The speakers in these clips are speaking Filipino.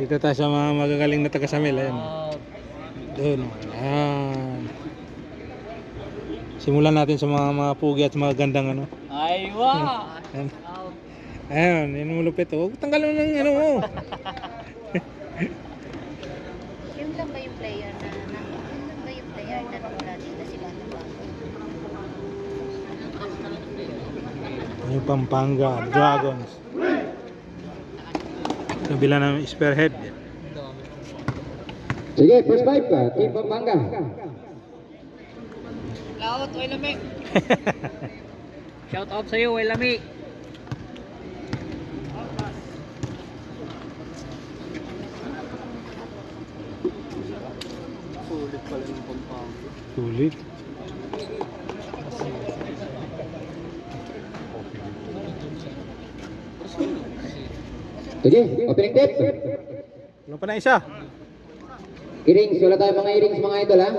Dito tayo sa mga magagaling na taga-Samil. Ayan. Doon. Ayan. Simulan natin sa mga pugi at mga gandang ano. Aywa! Ayan. Ayan, yun mo lupit. Huwag tanggalin mo ng ano mo. Yung lang ba yung player na wala dito si Bato Bato? Yung Pampanga Dragons. Kabila ng spearhead. Sige, first five ka, Team Pampanga. Laot, oy lami! Shout out sa'yo, oy lami! Sulit pala yung Pampanga. Sulit. Sige, opening tip. Wala pa na isa. Irings, wala tayo mga irings mga idol ha.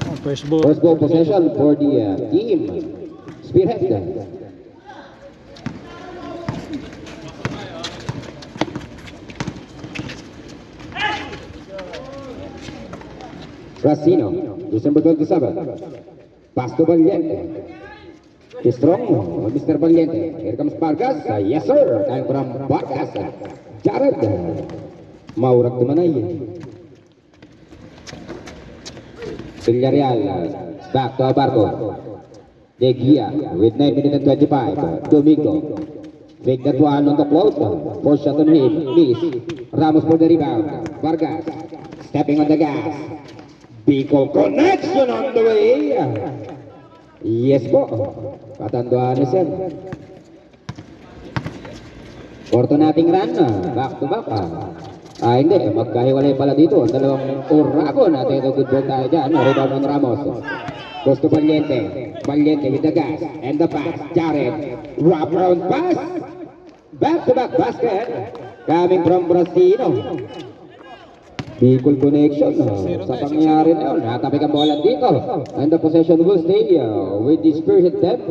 Oh, first ball. First ball possession for the team. Spearhead. Racino, December 27. Pass to Valiente. Too strong, Mr. Valiente. Here comes Vargas. Yes, sir. Time from Vargas. Jared. Maurag Tumanay. Villarreal. Back to Abarco. De Gia with 9 minutes and 25. Domingo. Fake that one on the float. Four shot on him. Miss. Ramos for the rebound. Vargas. Stepping on the gas. Bicol connection on the way. Yes po. Katanduan na siya. Porto nating run. Back to back. Hindi. Magkahiwalay pala dito. Dalawang Urago natin. Ito good ball tayo dyan. Rebound on Ramos. Goes to Valiente. Valiente with the gas. And the pass. Jared. Wrap round pass. Back to back basket. Coming from Brasino. Bicol connection sa pangyayari na yun. Natabi ang bola dito. And the possession will stay with the Spearhead them.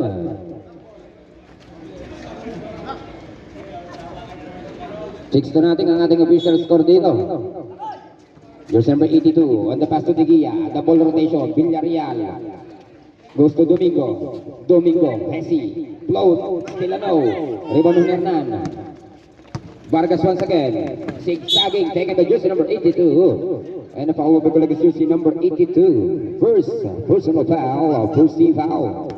Six to natin ang ating official score dito. Jersey number 82 on the pass to De Gia. The ball rotation. Villarreal. Goes to Domingo. Domingo. Messi. Float. Still a no. Rebound Hernan. Vargas once again, zigzagging, taking the jersey number 82. And a foul by Colagas jersey number 82. First personal foul, first team foul.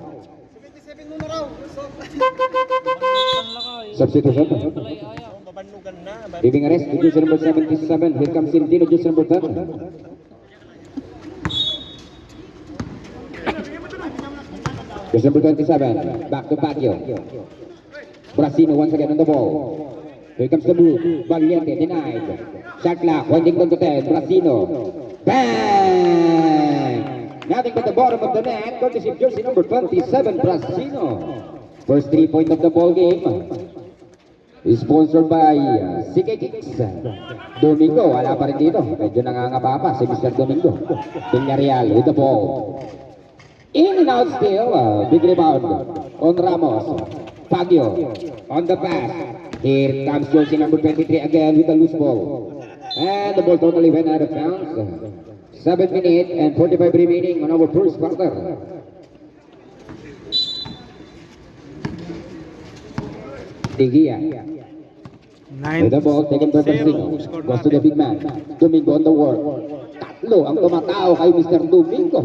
Substitution. Giving a rest to jersey number 77. Here comes Sintino, jersey number 10. Jersey number 27. Back to Baguio. Brasino once again on the ball. Here comes the move. Valiente denied. Shot clock. Winding down to 10. Brasino. Bang! Nothing but the bottom of the net. Courtesy of jersey number 27. Brasino. First 3-point of the ball game. Is sponsored by CK Kicks. Domingo. Wala pa rin dito. Medyo nangangapa pa si Mr. Domingo. Villarreal with the ball. In and out still. Big rebound on Ramos. Baguio on the pass. Here comes jersey number 23 again with the loose ball. And the ball totally went out of bounds. 7 minutes and 45 remaining on our first quarter. De Gia. With the ball taken by Brasino. Goes to the big man. Domingo on the work. Tatlo ang tumatao kay Mr. Domingo.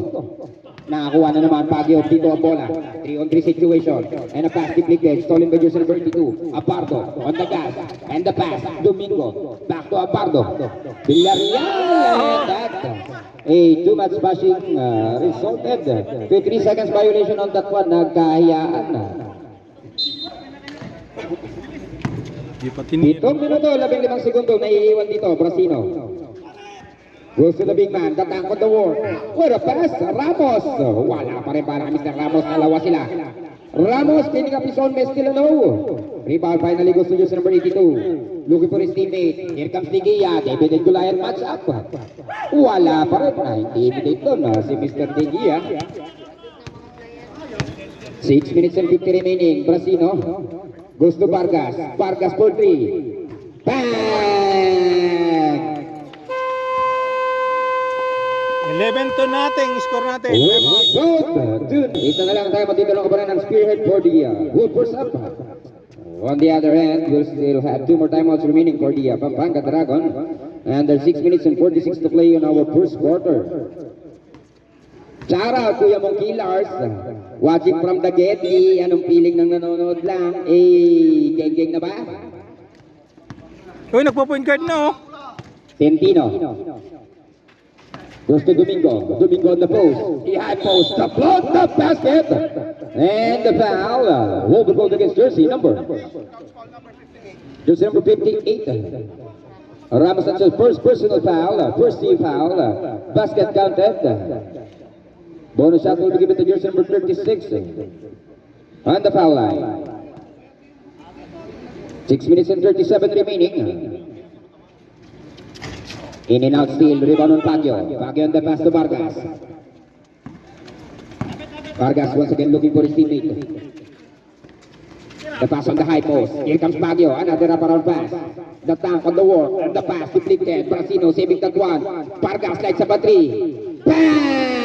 Nakakuha na naman Baguio dito ang bola. 3-on-3 situation. And a pass deflected. Stolen by jersey number 32. Apardo on the gas. And the pass. Domingo. Back to Apardo. Villarreal. And that. A too-much bashing resulted. 3 seconds violation on that one. Nagkahiyaan. Di pa tinira. 7 minuto, 15 segundo. Naiiwan dito. Brasino. Goes to the big man, the tank on the wall. What a pass, Ramos. Wala pa rin para Mr. Ramos, dalawa sila. Ramos cleaning up his own mess, still a no. Rebound finally goes to jersey number 82. Looking for his teammate. Here comes De Gia. David and Goliath match up. Wala pa rin. Intimidate doon si Mr. De Gia. 6 minutes and 50 remaining. Brasino goes to Vargas. Vargas for 3. Bang! 11 to natin, score natin. Good. Isa na lang tayo matito ng kabaran ng spearhead for the Wolfers up. On the other hand, we'll still have 2 more timeouts remaining for the Pampanga Dragon. And there's 6 minutes and 46 to play in our first quarter. Shout Kuya Mong Killers. Watching from the Getty. Anong feeling ng nanonood lang? Geng-geng na ba? Uy, nagpo-point guard na oh. Tentino. Goes to Domingo. Domingo on the post. The high post. The float, the basket. And the foul. Will be called against jersey number 58. Ramos Sanchez, first personal foul. First team foul. Basket counted. Bonus shot will be given to jersey number 36. On the foul line. 6 minutes and 37 remaining. In and out steal, rebound on Baguio. Baguio on the pass to Vargas. Vargas once again looking for his teammate. The pass on the high post. Here comes Baguio. Another wraparound pass. The tank on the wall. And the pass deflected. Brasino saving that one. Vargas lights up a 3. Bang!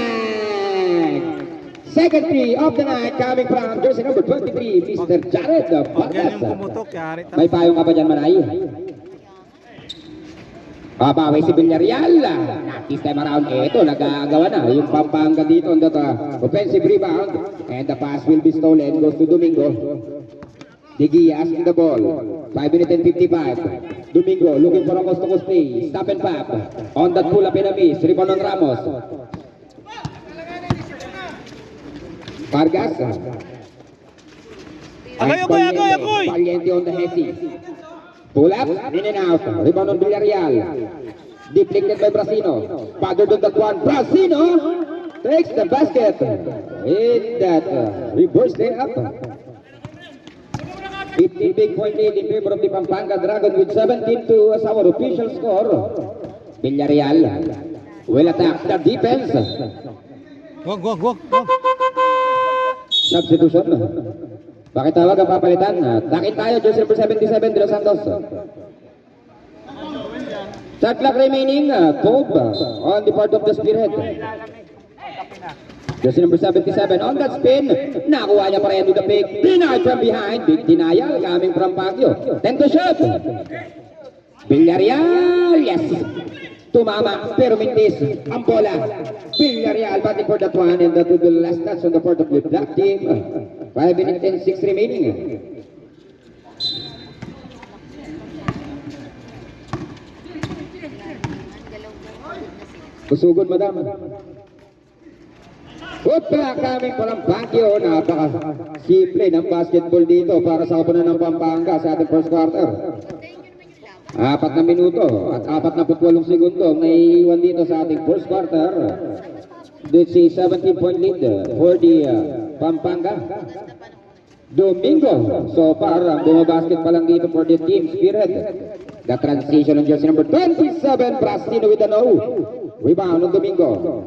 Second 3 of the night coming from jersey number 23, Mr. Jared Pag yan yung Vargas. pumutok, yari ta. May payong ka pa dyan, Manay? Babawi si Villarreal. This time around, ito, nagagawa na. Yung Pampanga dito on that offensive rebound. And the pass will be stolen. Goes to Domingo. De Gias in the ball. 5 minutes and 55. Domingo looking for a coast-to-coast play. Stop and pop. On that pull-up and a miss. Rebound on Ramos. Vargas. Agoy! Valiente on the Hesi. Pull up, in and out. Rebound on Villarreal. Deflected by Brasino. Bothered on that one. Brasino takes the basket. In that reverse layup. 50 big point lead in favor of the Pampanga Dragon with 17-2 as our official score. Villarreal will attack the defense. Wag. Substitution. Bakit tawag ang papalitan? Takin tayo, jersey number 77, De Los Santos. Shot clock remaining, 12 on the part of the spearhead. Jersey number 77 on that spin. Nakuha niya pa rin with the pick. Denied from behind. Big denial coming from Baguio. 10 to shoot. Villarreal, yes. Tumama, pero mintis ang bola. Villarreal batting for that one, and that will be the last touch on the part of the black team. 5 minutes and 6 remaining. Kusugod, madam. Opa, coming from Baguio. Napaka-simple ng basketball dito para sa kapunan ng Pampanga sa ating first quarter. 4 na minuto at 48 segundo may iwan dito sa ating first quarter. This is 17-point lead for the Pampanga. Domingo, so far, bumabasket pa lang dito for the team Spirit. The transition on jersey number 27, Brasino with the no. Rebound on Domingo.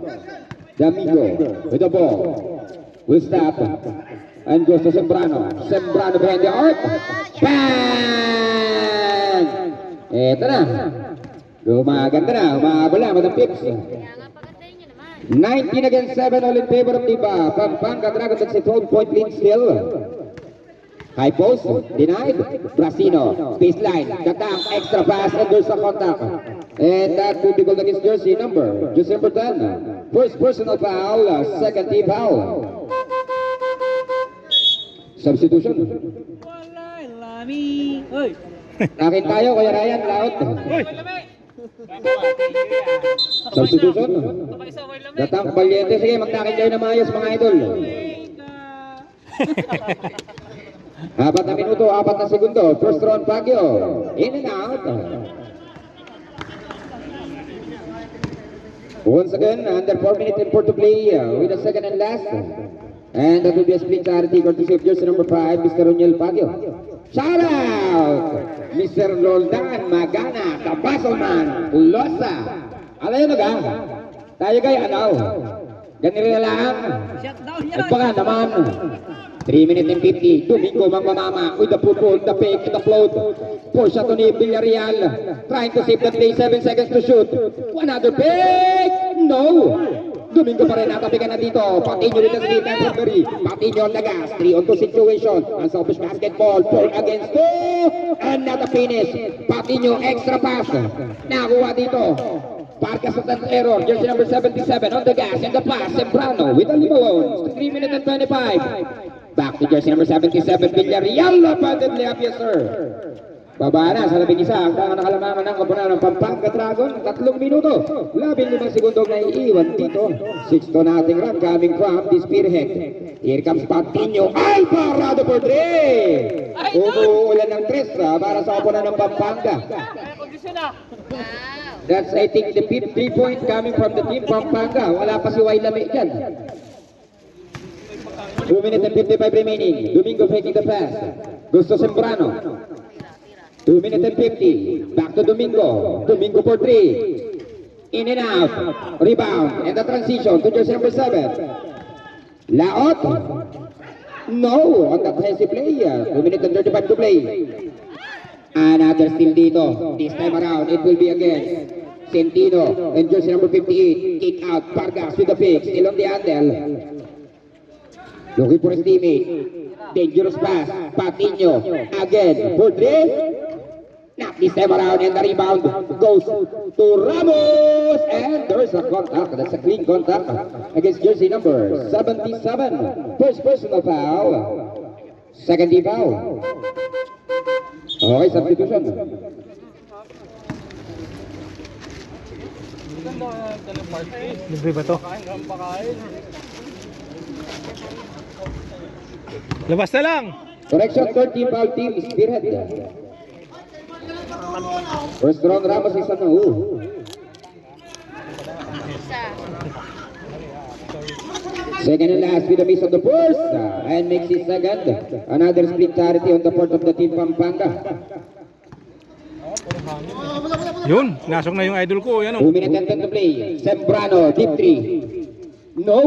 Domingo with the ball. Will stop and goes to Sembrano. Sembrano behind the arc. Bang! Eto na. Gumaganda na. Umabala. Madang pips. 19 against 7 all in favor of Tiba. Pampanga Dragon that's a 12-point lead still. High post. Denied. Brasino. Baseline. The dunk. Extra pass. And there's a contact. And that will be called against jersey number 10. First personal foul. Second team foul. Substitution. Wala, lami. Hoy. Nakin tayo, Kuya Ryan, laot. Substitution. Datang Valiente. Sige, magtakin kayo na maayos, mga idol. 4 na minuto, 4 na segundo. First round, Baguio. In and out. Once again, under 4 minutes and 4 to play with the second and last. And that will be a split charity courtesy of jersey number 5, Mr. Roniel Baguio. Shout out! Mr. Roldan Magana, the Baselman, Losa. Alayo na ga? Tayo kayo, ano? Ganito na lang. Shutdown yan. At baka naman, 3 minutes and 50. Domingo Mangmamama with the football, the pick, the float. For shot on Villarreal. Trying to save that play. 7 seconds to shoot. Another pick. No. Domingo pa rin natabigan na dito. Patinho with the speed and Bradbury. Patinho on the gas. 3-on-2 situation. Unselfish basketball. 4 against 2. And not a finish. Patinho extra pass. Nakuha dito. Vargas with an error. Jersey number 77 on the gas. And the pass. Sembrano with a Limalone. 3 minutes and 25. Back to jersey number 77. Villarreal. Abundantly up, yes sir. Baba na sa 11 ang nakalamangan ng kapunan ng Pampanga Dragon. 3 minuto. 15 segundong naiiwan dito. 6 to nothing run coming from the spearhead. Here comes Patinho. Ay, parado for 3! Umuulan ng 3 para sa kapunan ng Pampanga. Wow. That's I think the 3 point coming from the team Pampanga. Wala pa si Wailame dyan. 2 minutes and 55 remaining. Domingo taking the pass. Gusto Sembrano. 2 minutes and 50. Back to Domingo. Domingo for 3. In and out. Rebound. And the transition to jersey number 7. Laot. No. On the offensive play. 2 minutes and 35 to play. Another steal dito. This time around, it will be against Centino. And jersey number 58. Kick out. Vargas with the pick. Still on the handle. Looking for his teammate. Dangerous pass. Patinho. Again. For 3. Not this time around, and the rebound goes to Ramos, and there's a contact. That's a clean contact against jersey number 77. First personal foul. Second team foul. Okay, substitution. Libre ba to? Labas na lang! Correction, third team foul team, Spearhead. First round Ramos is ano. Isa. Second and last with a miss on the first and makes it second. Another split charity on the part of the team Pampanga. Yun, nasok na yung idol ko. Yan 2 o. minutes and 10 to play. Sembrano, deep 3. No.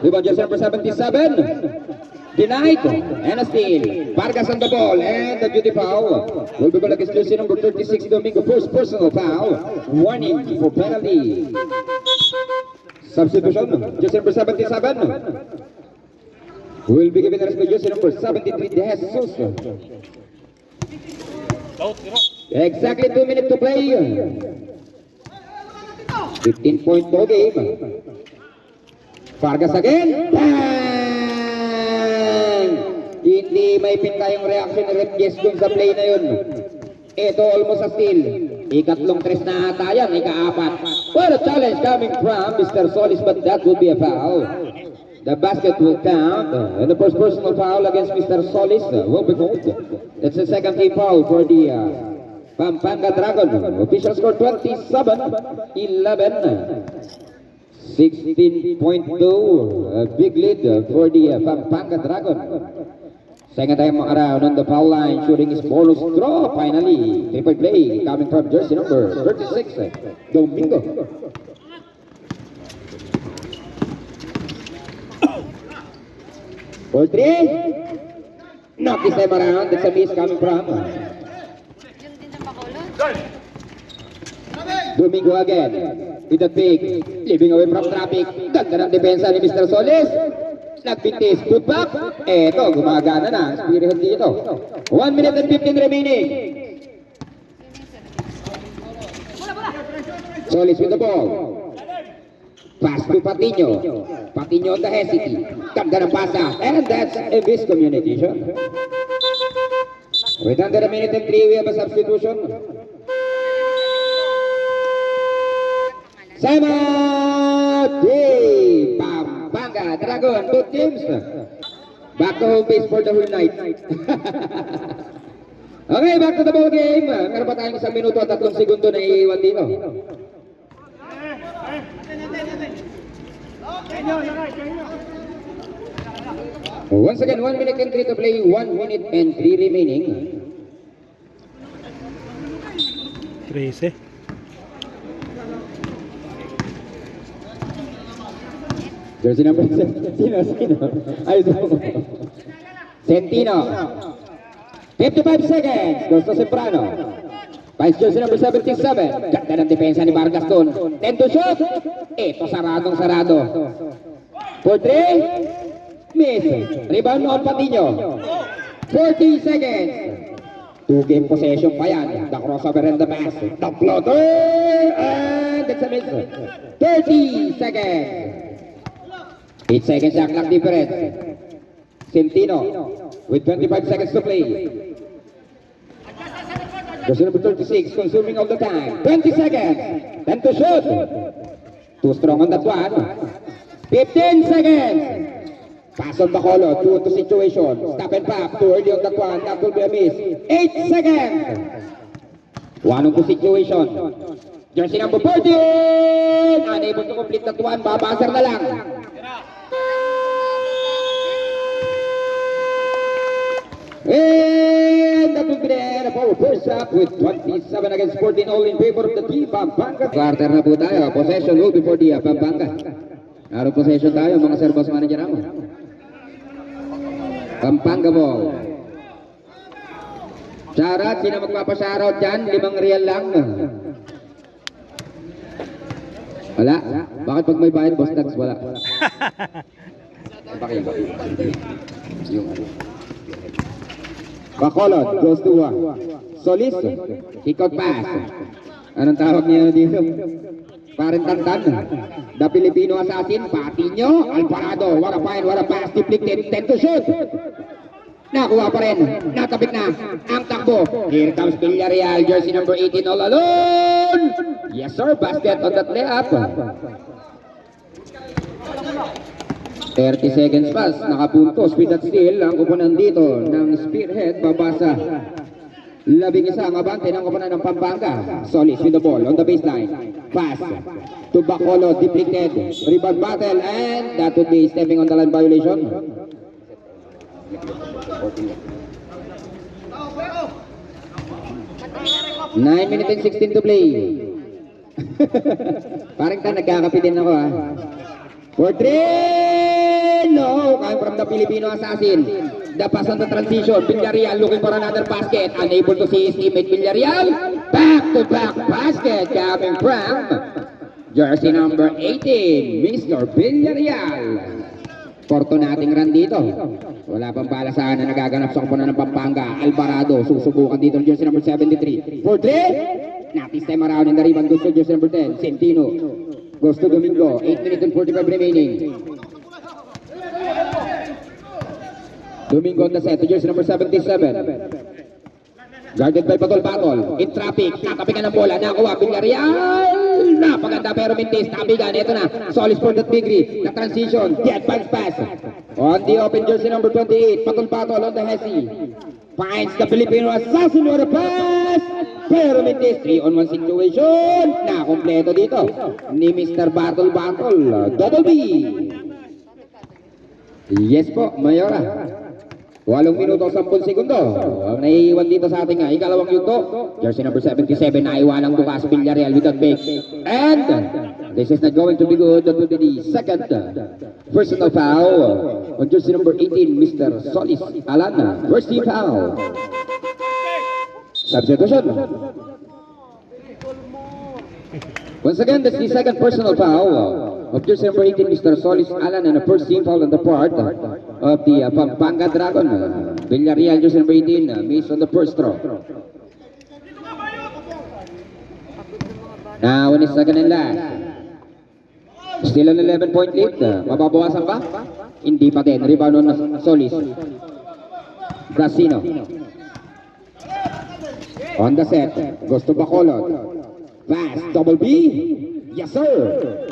Rebound just number 77. Denied. And a steal. Vargas on the ball. And the duty foul. Will be ball against jersey number 36. Domingo. First personal foul. Warning for penalty. Substitution. Jersey number 77. Will be given the rest by jersey number 73. De Jesus. Exactly 2 minutes to play. 15-point ball game. Vargas again. Bang! Hindi may pintayong reaction ni Rep dun sa play na yun. Ito almost a steal. Ikatlong 3 na ata yan. Ika-4. What a challenge coming from Mr. Solis, but that would be a foul. The basket will count. And the first personal foul against Mr. Solis will be called. That's the second team foul for the Pampanga Dragon. Official score 27-11. 16.2. A big lead for the Pampanga Dragon. Second time around on the foul line, shooting his bonus draw. Finally, triple play coming from jersey number 36, Domingo. For 3. Not this time around. That's a miss coming from Yung din sa Bacolod. Domingo again. With the pick. Leaving away from traffic. Ganda ng depensa ni Mr. Solis. Nagpintis. Put back. Eto, gumagana na. Spearhead dito. 1 minute and 15 remaining. Solis with the ball. Pass to Patinho. Patinho on the hesity. Ganda ng pasa. And that's a miscommunication. With under a minute and 3, we have a substitution. Sama Day Pampanga Dragon, both teams back to home base for the whole night. Okay, back to the ball game. Meron pa tayong 1 minuto at 3 segundo na iiwan dito. Once again, 1 minute and 3 to play, 1 minute and 3 remaining. 13. Jersey number 7. Sino? Ay, Centino. 55 seconds. Goes to Sembrano. Vice jersey number 77. Ganda ng depensa ni Vargas doon. 10 to shoot. Ito saradong sarado. For 3. Miss. Rebound noon Patiño. 40 seconds. 2-game possession pa yan. The crossover and the pass. The floater. And it's a miss. 30 seconds. 8 seconds shot clock difference. Centino with 25 seconds to play. Jersey number 36 consuming all the time. 20 seconds. 10 to shoot. Too strong on that one. 15 seconds. Pass on Bacolod. 2 to situation. Stop and pop. Too early on that one. That will be a miss. 8 seconds. 1 on to situation. Jersey number 14. Unable to complete that one. Babasar na lang. And that will be the end of our first half with 27 against 14 all in favor of the team Pampanga. Quarter na po tayo. Possession will be for the Pampanga. Naroon possession tayo mga sir boss manager naman. Pampanga ball. Shoutout, sino magpapashoutout dyan? 5 real lang. Wala? Bakit pag may bayad boss tags wala? Bakit? Yung ano? Bacolod goes to Solis. Kick out pass. Anong tawag niya dito? Parang tantan. The Filipino assassin. Patiño. Alvarado. What a find. What a pass. Deflected. 10 to shoot. Nakuha pa rin. Natabik na. Ang takbo. Here comes Villarreal. Jersey number 18 all alone. Yes sir. Basket on that layup. 30 seconds pass, nakapuntos with that steal ang kupunan dito ng Spearhead, babasa. 11 ang abante ng kupunan ng Pampanga. Solis with the ball on the baseline. Pass to Bacolod, deflected. Rebound battle and that would be stepping on the line violation. 9 minutes and 16 to play. Parang nagkakapi din ako ha. For 3! No! Coming from the Filipino assassin. The pass on the transition. Villarreal looking for another basket. Unable to see his teammate Villarreal. Back-to-back basket coming from jersey number 18, Mr. Villarreal. Fortunating run dito. Wala pang bala sana nagaganap sa kupunan ng Pampanga. Alvarado susubukan dito ng jersey number 73. For 3! Not this time around in the rebound goes to jersey number 10, Centino. Goes to Domingo. 8 minutes and 45 remaining. Domingo on the set to jersey number 77. Guarded by Batol. In traffic. Natapikan ng bola. Nakuha. Villarreal. Napaganda pero mintis. Tabigan. Ito na. Solis for that degree. The transition. The advance pass. On the open jersey number 28. Batol on the Hesi. Finds the Filipino assassin with a pass. Pero mintis. 3-on-1 situation. Nakompleto dito. Ni Mr. Batol. Double B. Yes po, Mayora. 8 minuto 10 segundo. Ang naiiwan dito sa ating ikalawang yuto. Jersey number 77 naiwan ang bukas Villarreal with that fake. And this is not going to be good. That will be the second personal foul on jersey number 18, Mr. Solis Alana. First team foul. Substitution. Once again, that's the second personal foul of jersey number 18, Mr. Solis Alan, and the first team foul on the part of the Pampanga Dragon. Villarreal, jersey number 18, missed on the first throw. Now, in his second and last. Still an 11-point lead. Mababawasan ba? Hindi pa din. Rebound on Solis. Brasino. On the set. Goes to Bacolod. Pass, double B. Yes, sir.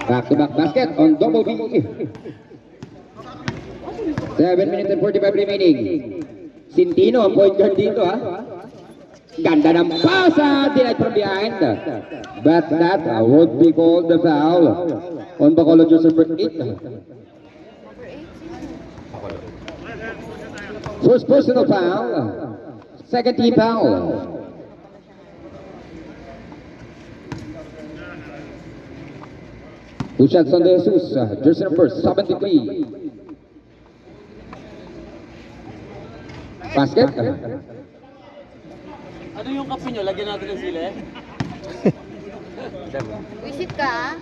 Back-to-back basket on double B. 7 minutes and 45 remaining. Centino, point guard dito ha. Ganda ng pasa, denied from behind. But that would be called the foul on Bacolod jersey number 8. First personal foul. Second team foul. Two shots on the Jesus, jersey number 73. Basket. Ano yung kape nyo? Lagyan natin ng sili? Visit ka, ah.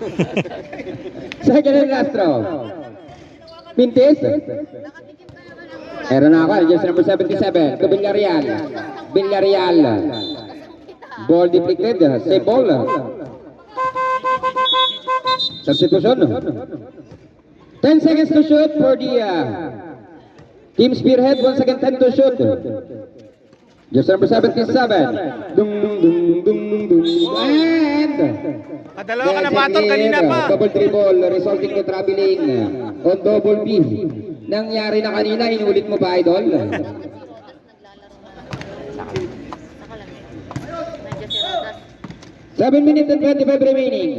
Second and last throw. Pintis. Nakatikim ka naman ng ulam. Meron na ako, jersey number 77, to Villarreal. Villarreal. Ball deflected, save ball. Substitution. 10 seconds to shoot for the Team Spearhead. Once again, 10 to shoot. Jersey number 77. Dung, dung, dung, dung. And Kadalawa ka na baton kanina pa. double dribble resulting to traveling on double B. Nangyari na kanina, inulit mo pa, idol? Si Rodas naglalaro na. Saka lang. Nandiyan si Rodas. 7 minutes and 25 remaining.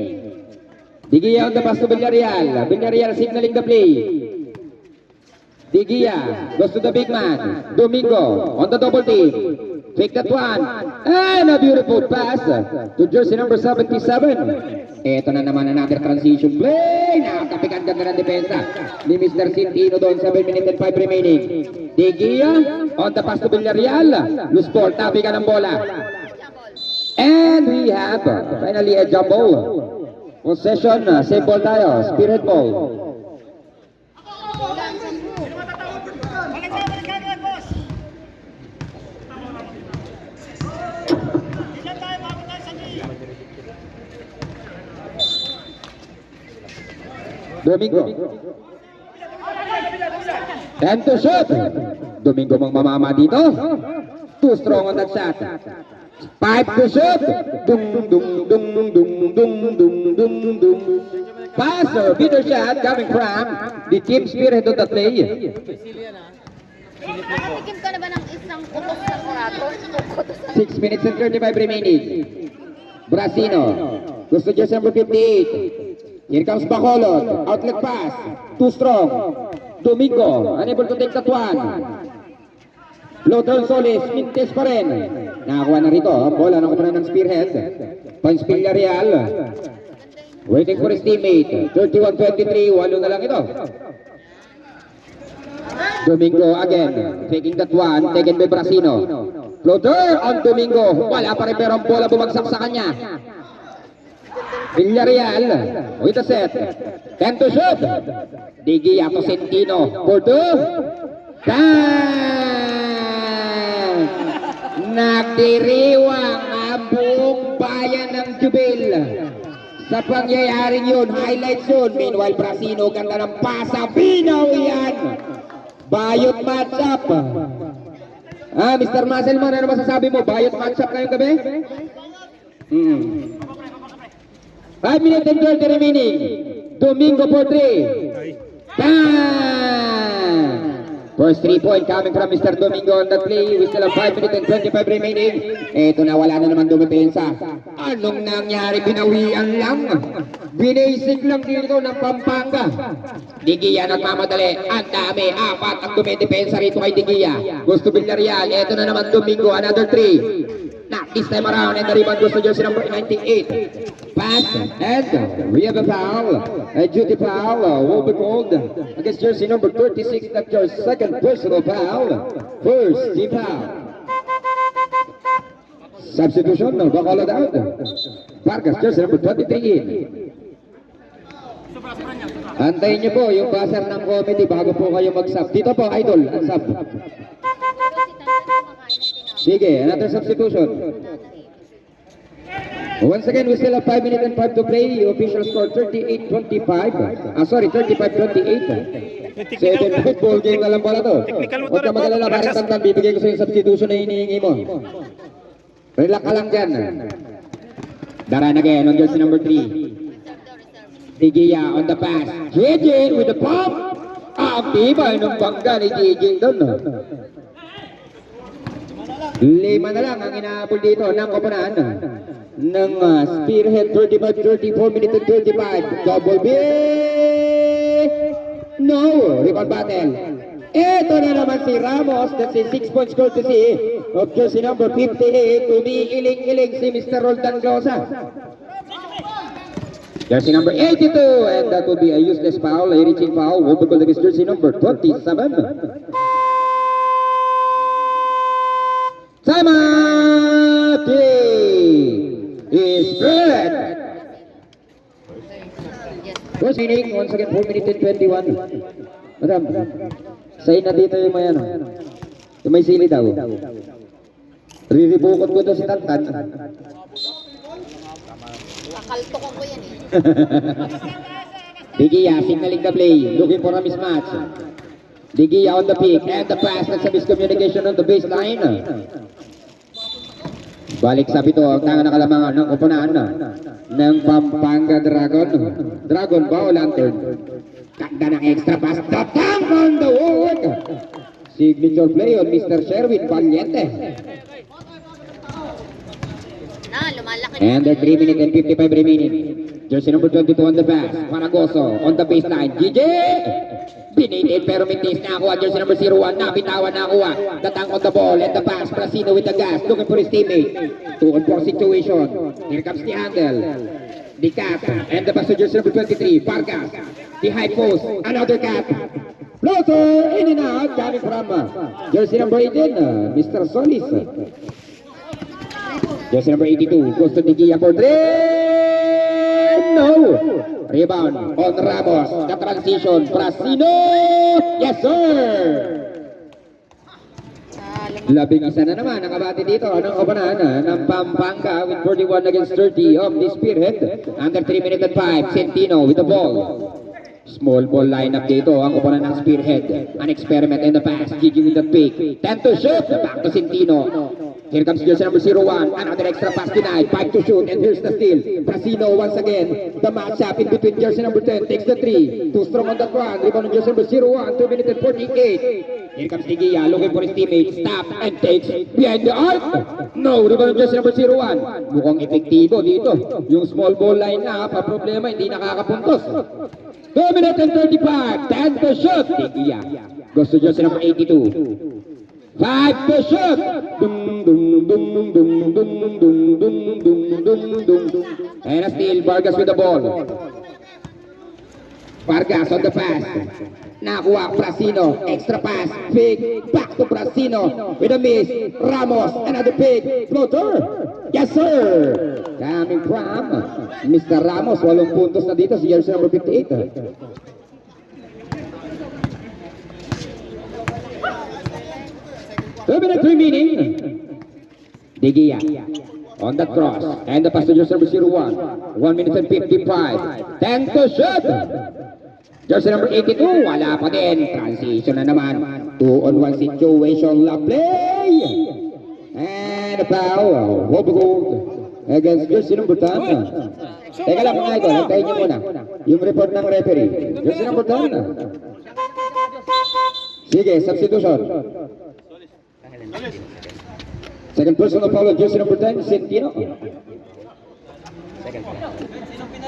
Digia on the pass to Villarreal. Villarreal signaling the play. Digia goes to the big man. Domingo on the double team. Take that one. And a beautiful pass to jersey number 77. Ito na naman another transition play. Nakakapikan ganda ng depensa ni Mr. Centino doon. 7 minutes and 5 remaining. Digia on the pass to Villarreal. Loose ball. Tabi ka ng bola. And we have finally a jump ball. Possession. Save ball tayo. Spirit ball. Domingo. And to shoot. Domingo mong mamama dito. Too strong on that shot. 5 to shoot. Dung, dung, dung, dung, dung, dung, dung, dung. Pass or beater shot coming from the Team Spirit of the play. Nakatikim ka na ba ng isang kutos na kurato? 6 minutes and 35 remaining. Brasino. Gusto jersey number 58. Here comes Bacolod. Outlet pass. Too strong. Domingo. Unable to take that one. Low turn Solis. Mintes pa rin. Nakakuha na rito. Bola ng kumpanan ng Spearhead. Points Villarreal. Waiting for his teammate. 31-23. Walo na lang ito. Domingo again. Taking that one. Taken by Brasino. Floater on Domingo. Wala pa rin pero ang bola bumagsak sa kanya. Villarreal with a set. 10 to shoot. Digia to Centino. For 2. Time! Nagdiriwang ang buong bayan ng Jubil. Sa pangyayaring yun, highlights yun. Meanwhile, Brasino, ganda ng pasa. Binaw yan! Bayot matchup. Mr. Muscleman, ano masasabi mo? Bayot matchup ngayong gabi? 5 minutes and 30 remaining. Domingo for 3. Time! First 3-point coming from Mr. Domingo on that play. We still have 5 minutes and 25 remaining. Eto na, wala na naman dumipensa. Anong nangyari? Binawian lang. Binasig lang dito ng Pampanga. Digia nagmamadali. Ang dami. 4 ang dumidepensa rito kay Digia. Gusto Villarreal. Eto na naman Domingo. Another 3. Now, this time around, and the rebound goes to jersey number 98. Pass, and we have a foul. A duty foul will be called against jersey number 36. That's your second personal foul. First, team foul. Substitution, Bacolod out. Vargas, jersey number 23 in. Antayin niyo po yung buzzer ng comedy bago po kayo mag-sub. Dito po, idol, ang sub. Sige, another substitution. Once again, we still have 5 minutes and 5 to play. Official score 38-25. 35-28. 7 ball game na lang pala to. Huwag ka mag-alala, bakit tantan, bibigay ko sa yung substitution na hinihingi mo. Relax ka lang dyan. Daran again on jersey number 3. Digia on the pass. JJ with the pump. Ang tibay ng bangga ni JJ doon. 5 na lang ang inaabol dito ng koponan ng Spearhead. 35-34 minutes and 35. Double B. No. Rebound battle. Ito na naman si Ramos. That's a 6-point score to see of jersey number 58. Umiiling-iling si Mr. Roldan Glosa. Jersey number 82. And that will be a useless foul. A reaching foul. Will be called against jersey number 27. Time out! Is good! Yes. First inning, once again, 4 minutes and 21. Madam, sa'yo na dito yung may ano. Yung may sili daw. Riribukot ko doon si Tantan. Kakaltokan ko yan eh. Digia signaling the play, looking for a mismatch. Digia on the pick, and the pass, that's a miscommunication on the baseline. Balik sa pito ang tanga na kalamangan ng koponan ng Pampanga Dragon. Dragon ba o Lantern? Kanda ng extra pass, tatang on the wood. Signature play on Mr. Sherwin Valiente. Lumalaki And the 3 minutes and 55 remaining. Jersey number 22 on the pass. Paragoso on the baseline. GJ! Binitin pero mintis na ako. Jersey number 01. Nabitawan na ako. Datang on the ball and the pass. Brasino with the gas. Looking for his teammate. 2 on 4 situation. Here comes the handle. The cat. And the pass to jersey number 23. Vargas. The high post. Another cat. Floater. In and out. Coming from jersey number 18. Mr. Solis. Jersey number 82 goes to Digia for 3. No. Rebound on Ramos. The transition. Brasino. Yes, sir. Labing isa na naman ang abati dito ng kabanan ng Pampanga with 41 against 30 of the Spearhead. Under 3 minutes and 5. Centino with the ball. Small ball lineup dito ang kabanan ng Spearhead. An experiment in the pass. Gigi with the pick. 10 to shoot. Back to Centino. Here comes jersey number 01. Another extra pass denied. 5 to shoot. And here's the steal. Brasino once again. The matchup in between jersey number 10. Takes the 3. Too strong on that one. Rebound on jersey number 01. 2 minutes and 48. Here comes Digia. Looking for his teammate. Stop and takes behind the arc. No. Rebound on jersey number 01. Mukhang epektibo dito. Yung small ball line up. Ang problema hindi nakakapuntos. 2 minutes and 35. 10 to shoot. Digia. Goes to jersey number 82. 5 to shoot. Dum dum dum dum dum dum dum dum dum dum dum. And a steal. Vargas with the ball. Vargas on the pass. Nakuha Brasino. Extra pass. Big. Back to Brasino. With a miss. Ramos. Another big. Floater. Yes, sir. Coming from Mr. Ramos. 8 puntos na dito si jersey number 58. 2 minutes remaining. Digia on the cross and the pass to jersey number 01. 1 minute and 55. 10 to shoot. Jersey number 82. Wala pa din. Transition na naman. 2 on 1 situation. La play. And a foul. Hobegold against jersey number 10. Teka lang mga ito. Nagtayin niyo muna. Yung report ng referee. Jersey number 10. Sige, substitution. Second personal foul of jersey number 10, Centino.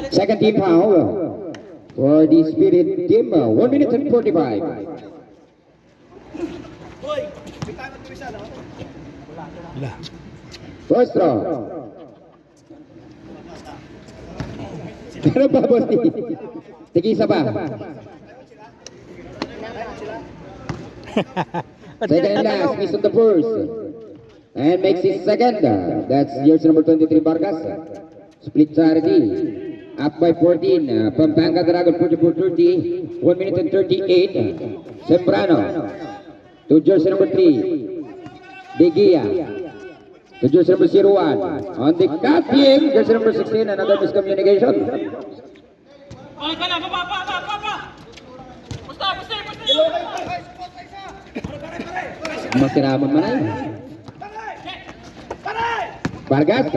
Second team foul for the Spirit team. 1 minute and 45. First throw. Pero ba, boss? Tigisa ba? Second and last, miss on the first. And makes his second. That's jersey number 23, Vargas. Split charity. Up by 14. Pampanga Dragon 44-30. 1 minute and 38. Sembrano. To jersey number 3. Digia. To jersey number 01. On the cutting. Jersey number 16. Another miscommunication. Masiraman man ay. Vargas,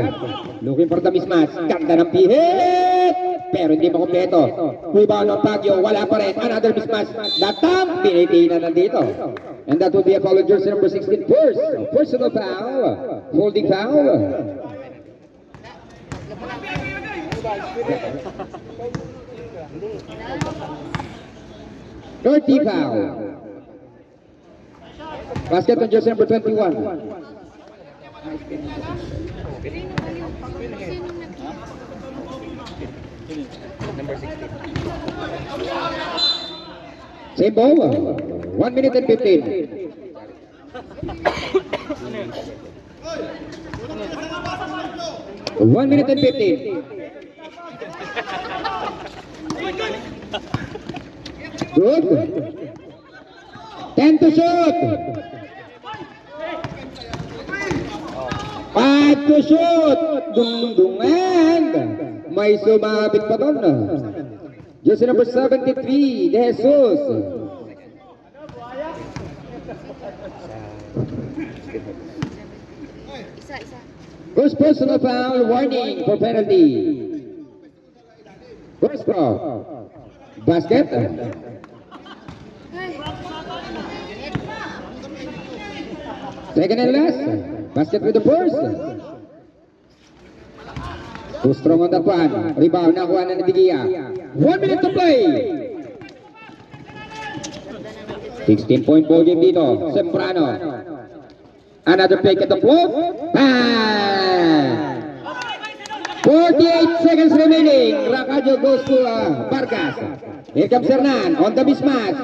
looking for the mismatch. Ganda ng pihit, pero hindi makompleto. Rebound ng Baguio, wala pa rin. Another mismatch. Datang, pinitina na dito. And that will be a foul on jersey number 16. First, personal foul. Holding foul. Third team foul. Basket on jersey number 21. Same ball. 1 minute and 15. 1 minute and 15. Good. 10 to shoot. 5 to shoot. Dungdungan. May sumabit pa doon. Jersey number 73, De Jesus. Isa. First personal foul, warning for penalty. First throw. Basket. Second and last. Basket with the first. Too strong on that one. Rebound nakuha na ni Digia. 1 minute to play. 16-point ball game dito. Sembrano. Another pick at the floor. Bang! 48 seconds remaining. Rakajo goes to Vargas. Here comes Hernan on the mismatch.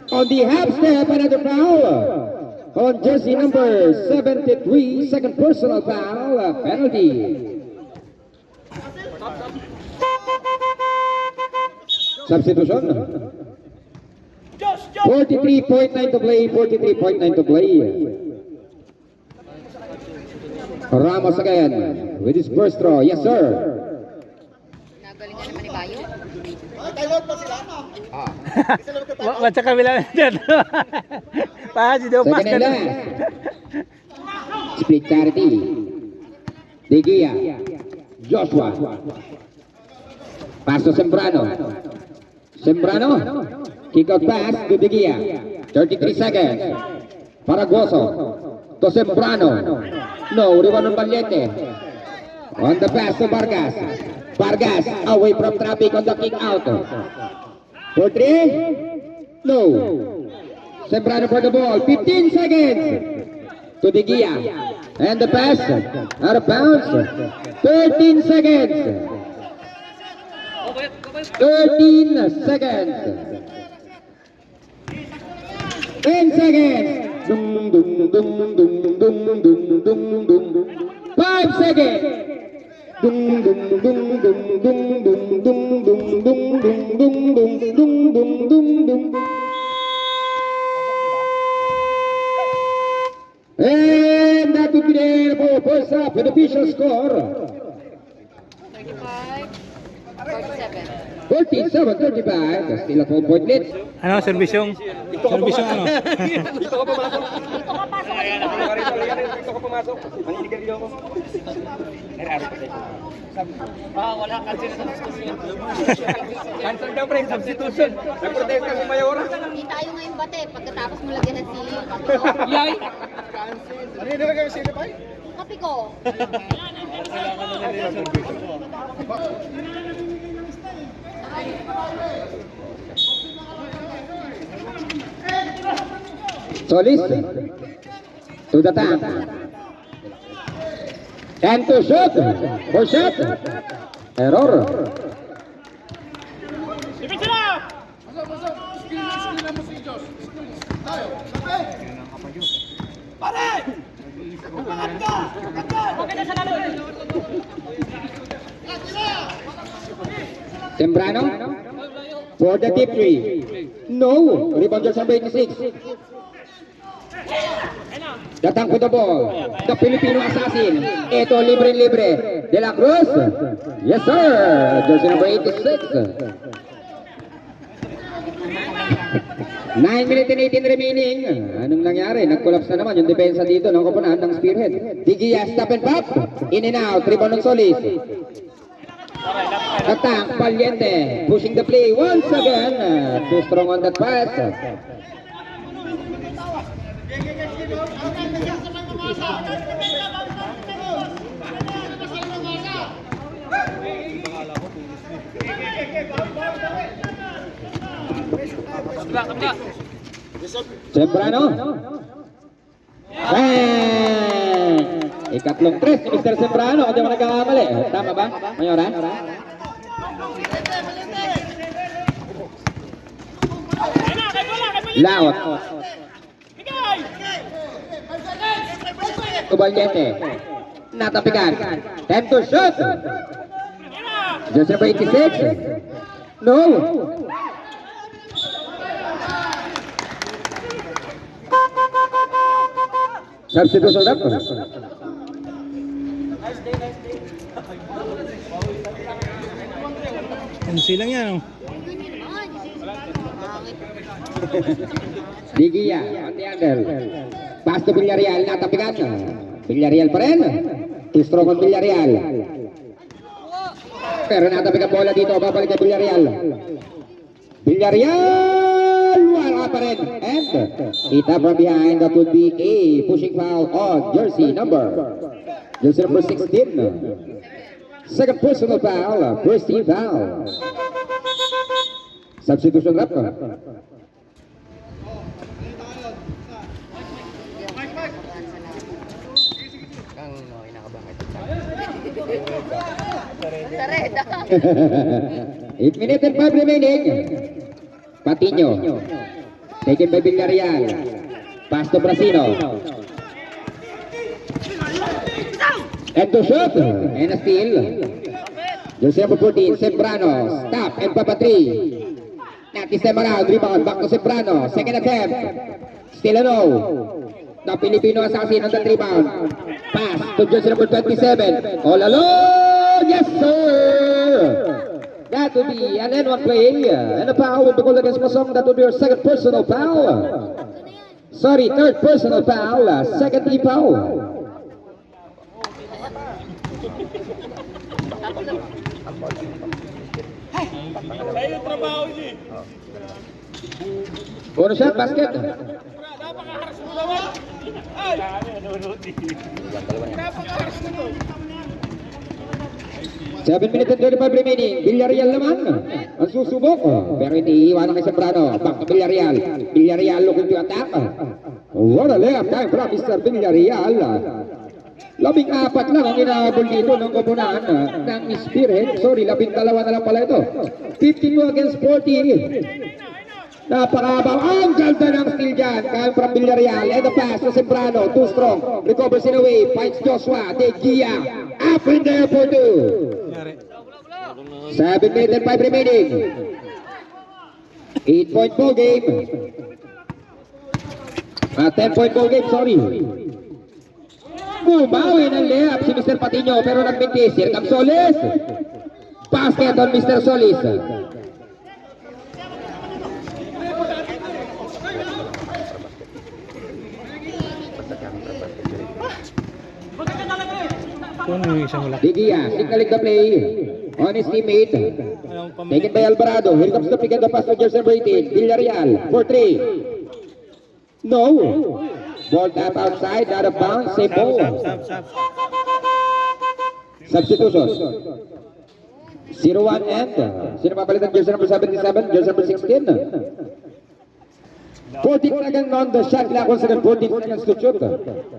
On the half step, another foul. On jersey number 73, second personal foul, penalty. Substitution. 43.9 to play, 43.9 to play. Ramos again with his first throw. Yes, sir. Nagalingan naman ni Bayo. Wag sa kabila dyan. Pahaji daw Second and last. Split charity. Digia. Joshua. Pass to Sembrano. Sembrano. Kick out pass to Digia. 33 seconds. Paragoso. To Sembrano. No, rebound ng Valiente. On the pass to Vargas. Vargas away from traffic on the kick out. For 3. No. Sembrano for the ball. 15 seconds. To Digia. And the pass. Out of bounds. 13 seconds. 13 seconds. 10 seconds. Dum dum dum dum dum dum dum dum dum. 5 seconds. Dum dum dum dum dum dum dum dum dum dum dum dum dum dum dum. And that would be there for first half with official score. 35, 47. 47-35. Still a 12-point lead. Ano, servisyong ano? Dito ka pumasok. Dito ka pumasok. Maninigarilyo ako. Wala cancel na substitution. Cancel daw pre, substitution. Nag-protesta si Mayora. Hindi tayo ngayon bate. Pagkatapos mo lagyan ng sili yung kape ko. Yay! Ano yung nilagay yung sili pa? Yung kape ko. Solis to the tank. And to shoot. For shot. Error. Sembrano for the deep three. No. Rebound just number 86. Datang with the ball. The Filipino assassin. Ito libre-libre. De La Cruz. Yes sir. Jersey number 86. 9 minutes and 18 remaining. Anong nangyari? Nag-collapse na naman yung depensa dito ng koponan ng Spearhead. Digia, stop and pop. In and out. Rebound ng Solis. Attack, Valiente. Pushing the play once again. Too strong on that pass. Sembrano. Ikatlong tres ni Mr. Sembrano. Hindi mo nagkakamali. Tama ba, Mayora? Laot. to Valiente. Natapikan. Time to shoot. Just number 86. No. Substitution up. Kunsi lang yan, oh. Digia, Antiander. Pass to Villarreal, natapikan. Villarreal pa rin. Too strong on Villarreal. Pero natapikan bola dito, babalik kay Villarreal. Villarreal, wala pa rin. And kita from behind, that would be a pushing foul on jersey number 16. Second personal foul, first team foul. Substitution rep. Sareda. 8 minutes and 5 remaining. Patino. Taken by Villarreal. Pass to Brasino. And to shoot. And a steal. Jose Puputi, Sembrano. Stop and papatri. Not this time around. Rebound. Back to Sembrano. Second attempt. Still a no. The Filipino assassin on that rebound. Pass to Jose number 27. All alone. Yes, sir. That would be an N1 play. And a foul with the goal against Masong. That would be your second personal foul. Sorry, third personal foul. Second team foul. Bonus shot, basket. 7 minutes and 35 remaining. Villarreal naman ang susubok. Pero hindi iiwanan kay Sembrano. Back to Villarreal. Villarreal looking to attack. What a layup time from Mr. Villarreal. 14 lang ang inaabol dito ng koponan ng Spearhead. Sorry, 12 na lang pala ito. 52 against 40. Napakabaw. Ang ganda ng steal dyan. Kyle from Villarreal. And the pass to Sembrano. Too strong. Recovers in a way. Finds Joshua. De Gia. Up in there for 2. 7 minutes and 5 remaining. 8-point ball game. 10-point ball game, sorry. Bumawi ng layup si Mr. Patino pero nagmintis. Here comes Solis. Basket on Mr. Solis. Kung yung isang wala. Digia, signaling the play on his teammate. Taken by Alvarado. Here comes the pick and the pass to jersey number 18. Villarreal for 3. No. Ball tap outside, out of bounds, same ball. Substitution. 0-1 and sino papalitan jersey number 77, jersey number 16. 14 seconds on the shot clock, 1 second, 14 seconds to shoot.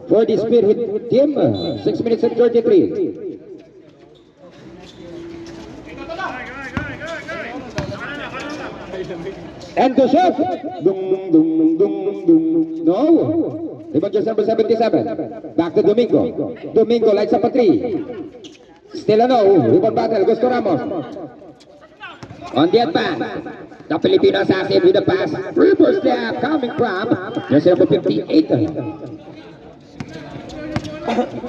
For the Spearhead team, 6 minutes and 33. And the shot! Dung, dung, dung, dung. No! Rebound just number 77. Back to Domingo. Domingo lights up a 3. Still a no. Rebound battle. Gusto Ramos. On the advance. The Filipino assassin with the pass. Reverse step coming from just number 58.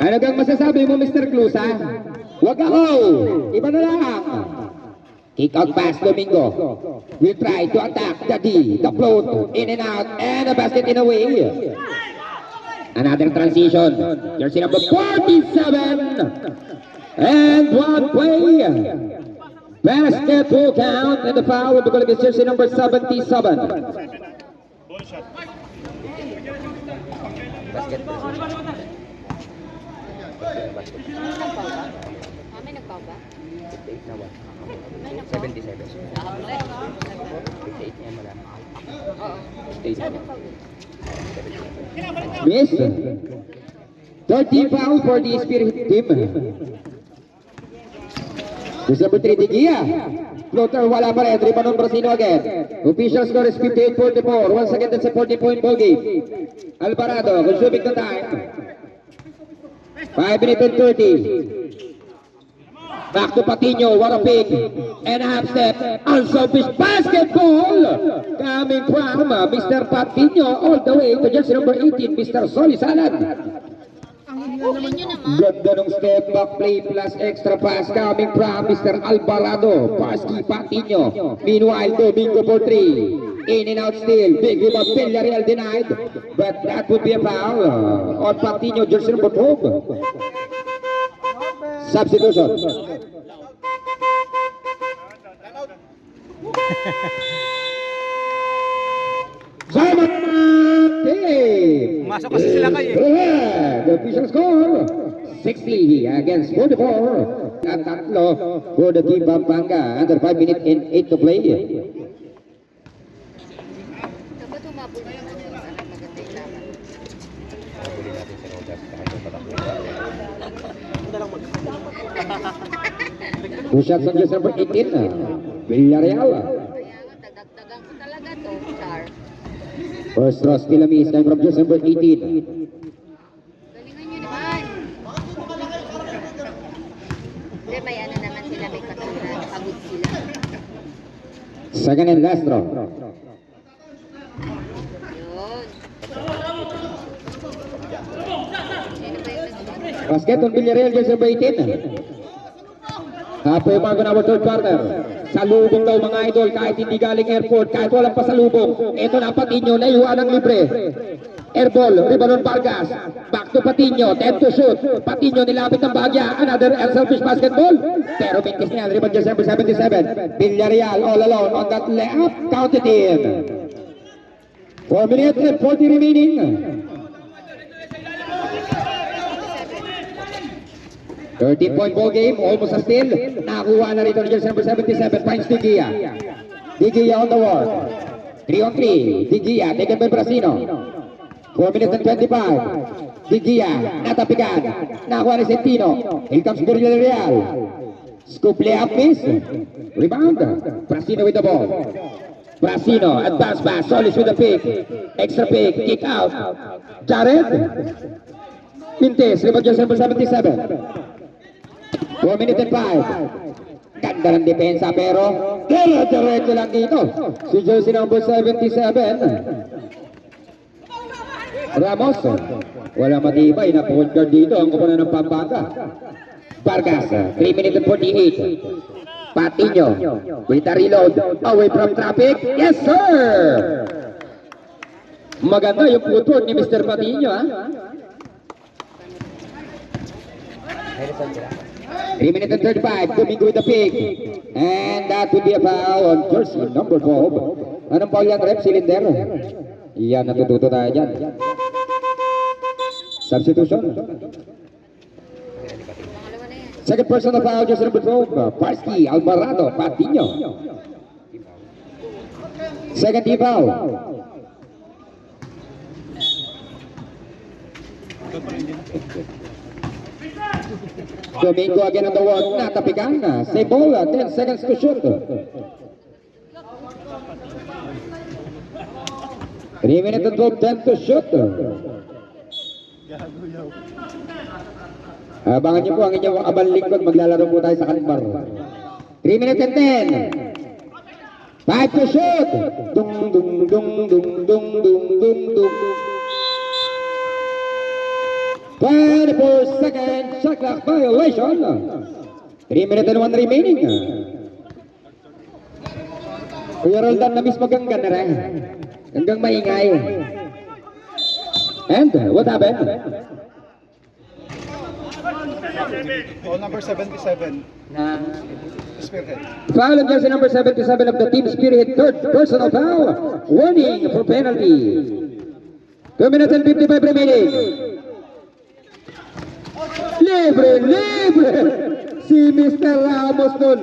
Ano kang masasabi mo, Mr. Clusa? Huwag ako! Iba na lang! Kick out pass, Domingo. Will try to attack the D. The float in and out. And the basket in a way. Another transition. Jersey number 47. And one play. Basket will count. And the foul will be called against jersey number 77. May nagpaw ba? 77. Miss. 13 foul for the Spirit team. This number 3, Digia. Floater, wala pa rin. Rebound on Brasino again. Official score is 58-44. Once again, that's a 40-point ball game. Alvarado, consuming the time. 5 minutes and 30. Back to Patino, what a pick. And a half step. Unselfish basketball. Coming from Mr. Patino all the way to jersey number 18, Mr. Solisalan. Huli nyo naman. Ganda ng step back play plus extra pass coming from Mr. Alvarado. Paski Patino. Meanwhile, Domingo for 3. In and out still. Big rebound. Villarreal denied. But that would be a foul on Patino, jersey number 12. Substitution. Masok kasi sila kayo. The official score 60 against 44 at tatlo for the team Pampanga. Under 5 minutes and 8 to play. Dapat humabol na naman yung maganda yung laban. Two shots on just number 18. Villarreal. Kaya nga, dadagdagan ko talaga to, Char. First throw still a miss coming from just number 18. Galingan nyo naman. Hindi, may ano naman sila, may katulad. Pagod sila. Second and last throw. Yun. Sino ba yung nag- Basket on Villarreal just number 18. Halfway mark on our third quarter. Salubong daw mga idol kahit hindi galing airport, kahit walang pasalubong. Ito na Patino, naiwan ng libre. Airball, Ribanon Vargas. Back to Patino, 10 to shoot. Patino nilapit ng bahagya. Another unselfish basketball. Pero Mintis niya, rebound just number 77. Villarreal all alone on that layup. Counted in. 4 minutes and 40 remaining. 13-point ball game, almost a steal. Nakuha na rito ng jersey number 77, finds Digia. Digia on the wall. 3 on 3. Digia, taken by Brasino. 4 minutes and 25. Digia, natapikan. Nakuha ni Centino. Here comes Villarreal. Scoop layup miss. Rebound. Brasino with the ball. Brasino, advance pass, Solis with the pick. Extra pick, kick out. Jared. Pintes, rebound jersey number 77. 4 minutes and 5. Ganda ng depensa pero diretso lang dito. Si jersey number 77. Ramos. Wala matibay na point guard dito. Ang kupunan ng Pampanga. Vargas. 3 minutes and 48. Patino. With a reload. Away from traffic. Yes sir! Maganda yung footwork ni Mr. Patino ha. 3 minutes and 35, Domingo with the pick. And that would be a foul on jersey number 12. Anong foul yan, rep? Cylinder. Yan, natututo tayo dyan. Substitution. Pangalawa na yan. Second personal foul, jersey number 12. Parsky, Alvarado, Patino. Second team foul. Domingo again on the wall, natapikan na. Same ball, 10 seconds to shoot. 3 minutes and 12, 10 to shoot. Abangan niyo po ang inyong abang lingkod, maglalaro po tayo sa Kalimbar. 3 minutes and 10. 5 to shoot. Dung dung dung dung dung dung dung dung. 24 second shot clock violation. 3 minutes and 1 remaining. Kuya Roldan na mismo ganggan na rin. Hanggang maingay. And what happened? Ball number 77. Spearhead. Foul on jersey number 77 of the team Spearhead, third personal foul. Warning for penalty. 2 minutes and 55 remaining. Libre! Si Mr. Ramos nun.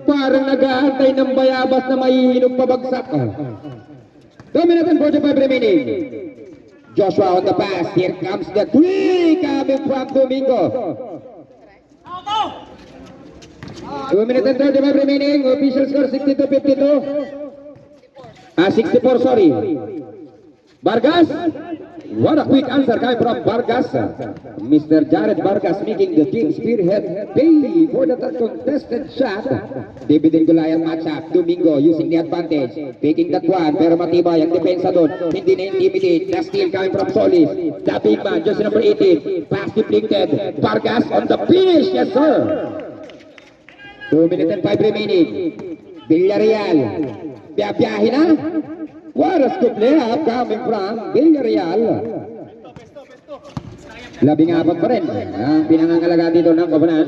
Parang nag-aantay ng bayabas na mahihinog pabagsak. 2 minutes and 45 remaining. Joshua on the pass. Here comes the three coming from Domingo. 2 minutes and 35 remaining. Official score 62-52. 64, sorry. Vargas. What a quick answer coming from Vargas. Mr. Jared Vargas making the team spearhead pay for the contested shot. David and Goliath matchup. Domingo using the advantage. Taking that one. Pero matibay ang depensa doon. Hindi na-intimidate. The steal coming from Solis. The big man, just number 18. Pass deflected. Vargas on the finish. Yes, sir. 2 minutes and 5 remaining. Villarreal. Biyabiyahin na. What a scoop layup coming from Villarreal. 14 pa rin ang pinangangalaga dito ng koponan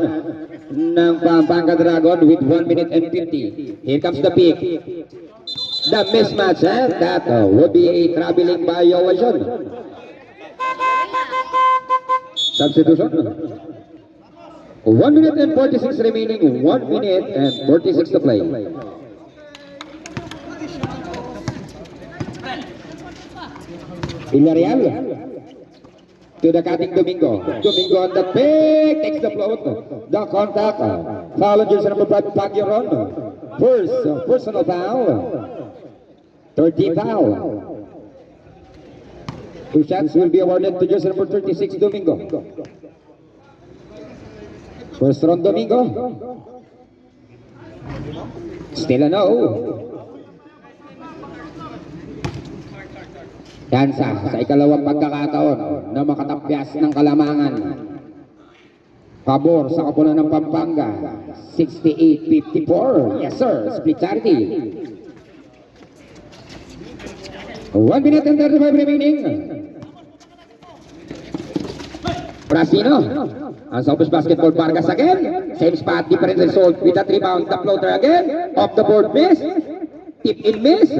ng Pampanga Dragon with 1 minute and 50. Here comes the pick. The mismatch, that would be a traveling violation. Substitution. 1 minute and 46 remaining. 1 minute and 46 to play. Villarreal to the cutting Domingo. Domingo on the pick, takes the float. The contact. Foul on jersey number 5, Pagioron. First personal foul. 30 foul. 2 shots will be awarded to jersey number 36, Domingo. First round, Domingo. Still a no. Dansa sa ikalawang pagkakataon na makatapyas ng kalamangan. Pabor sa koponan ng Pampanga. 68-54. Yes sir, split charity. 1 minute and 35 remaining. Brasino. Ang Southwest Basketball Vargas again. Same spot, different result with that rebound. The floater again. Off the board miss. Tip in miss.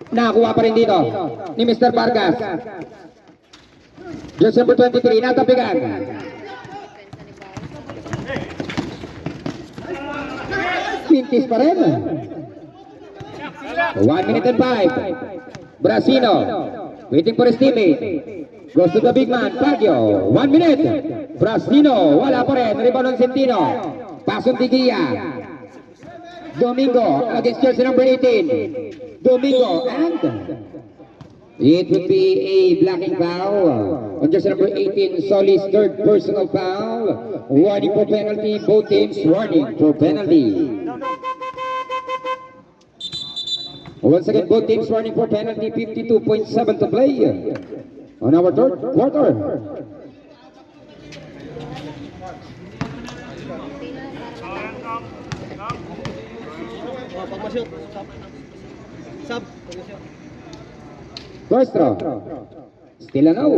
Nakakuha pa rin dito ni Mr. Vargas. Just number 23, natapigan. Pintis pa rin. 1 minute and 5. Brasino, waiting for his teammate. Goes to the big man, Baguio. 1 minute. Brasino, wala pa rin. Rebound ng Centino. Pasong Tigria. Domingo against jersey number 18. Domingo and it would be a blocking foul on jersey number 18. Solis third personal foul. Warning for penalty. Both teams warning for penalty. Once again, both teams warning for penalty. 52.7 to play on our third quarter. First throw. Still a no.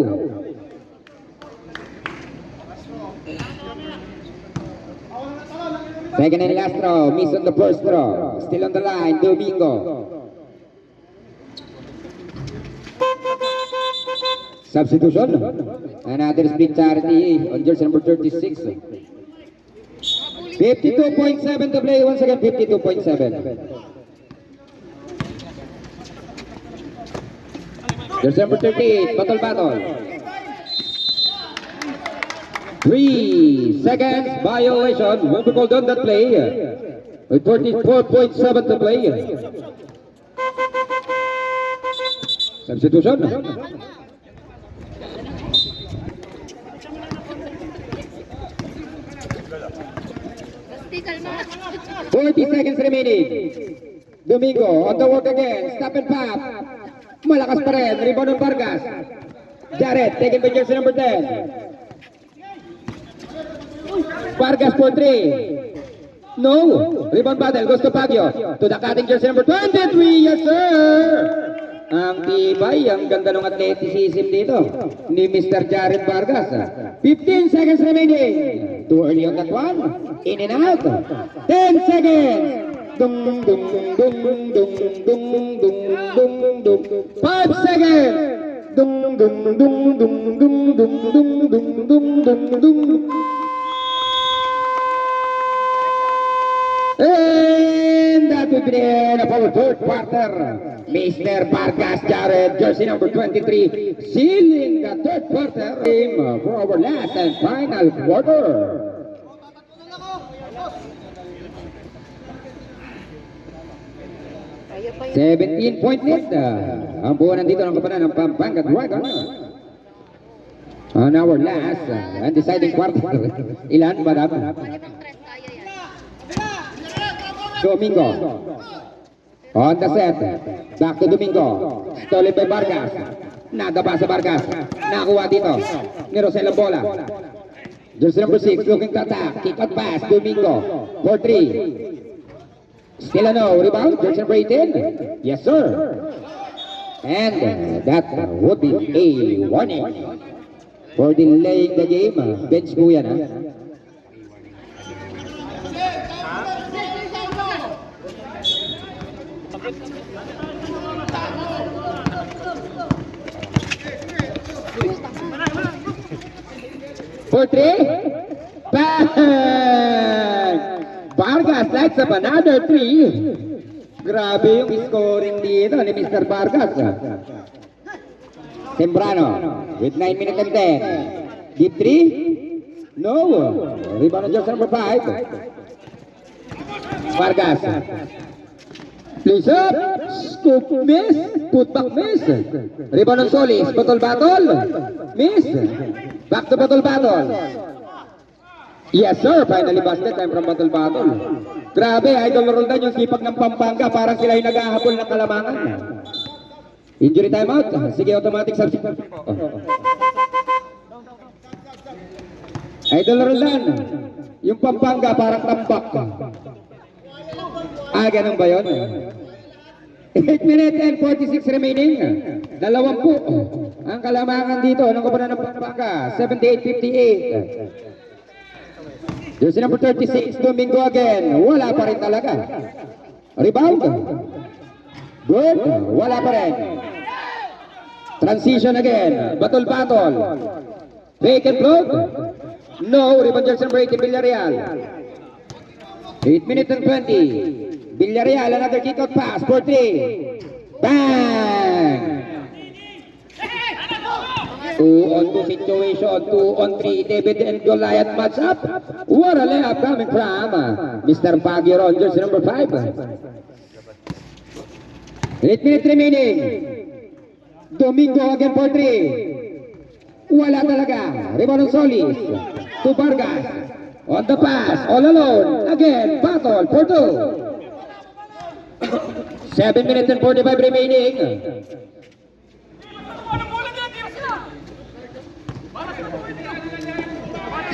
Second and last throw. Miss on the first throw. Still on the line. Domingo. Substitution. Another split charity on jersey number 36. 52.7 to play. Once again, 52.7. Jersey number 38, battle. 3 seconds violation. Won't be called on that play. With 44.7 to play. Substitution. Basti, kalma. 40 seconds remaining. Domingo on the work again. Stop and pop. Malakas pa rin. Rebound ng Vargas. Jared, taken by jersey number 10. Vargas for 3. No. Rebound battle. Goes to Baguio. To the cutting jersey number 23. Yes, sir. Ang tibay. Ang ganda ng athleticism dito ni Mr. Jared Vargas. 15 seconds remaining. Too early on that one. In and out. 10 seconds. Dung dung dung dung dung dung dung dung 5 seconds. Dung dung dung dung dung dung dung dung dung dung. And that will be the end of our third quarter. Mr. Vargas Jared, jersey number 23, sealing the third quarter game for our last and final quarter. Kaya pa yun. 17-point lead. Ang puhunan dito ng kapanan ng Pampanga Dragon. On our last and deciding quarter. Ilan ba dapat? Malimang threat, kaya yan. Domingo. On the set. Back to Domingo. Stolen by Vargas. Nadapa sa Vargas. Nakuha dito. Ni Rosel ang bola. Jersey number 6 looking to attack. Kick out pass. Domingo. 4-3. Still a no. Rebound. Jersey number 18. Yes, sir. And that would be a warning for delaying the game. Bench po yan, ha? For 3. Bang! Vargas lights up another 3. Grabe yung scoring dito ni Mr. Vargas. Temprano with 9 minutes and 10. Deep 3. No. Rebound on just number 5. Vargas. Place up. Scoop miss. Put back miss. Rebound on Solis. Battle. Miss. Back to battle. Yes sir. Finally basket time from battle. Grabe. Idol Roldan yung sipag ng Pampanga. Parang sila yung naghahabol ng Kalamangan. Injury timeout. Sige, automatic substitute. Idol Roldan. Yung Pampanga parang tambak. Ganun ba yun? 8 minutes and 46 remaining. 20 ang Kalamangan dito ng kapanan ng Pampanga. 78-58. Jersey number 36, Domingo again. Wala pa rin talaga. Rebound. Good. Wala pa rin. Transition again. Battle. Fake and float. No. Rebound jersey number 18, Villarreal. 8 minutes and 20. Villarreal, another kick out pass for 3. Bang! 2-on-2 situation. 2-on-3. David and Goliath match up. What a layup coming from Mr. Baguio Ron, jersey number 5. 8 minutes remaining. Domingo again for 3. Wala talaga. Rebound on Solis. To Vargas. On the pass. All alone. Again. Battle for 2. 7 minutes and 45 remaining.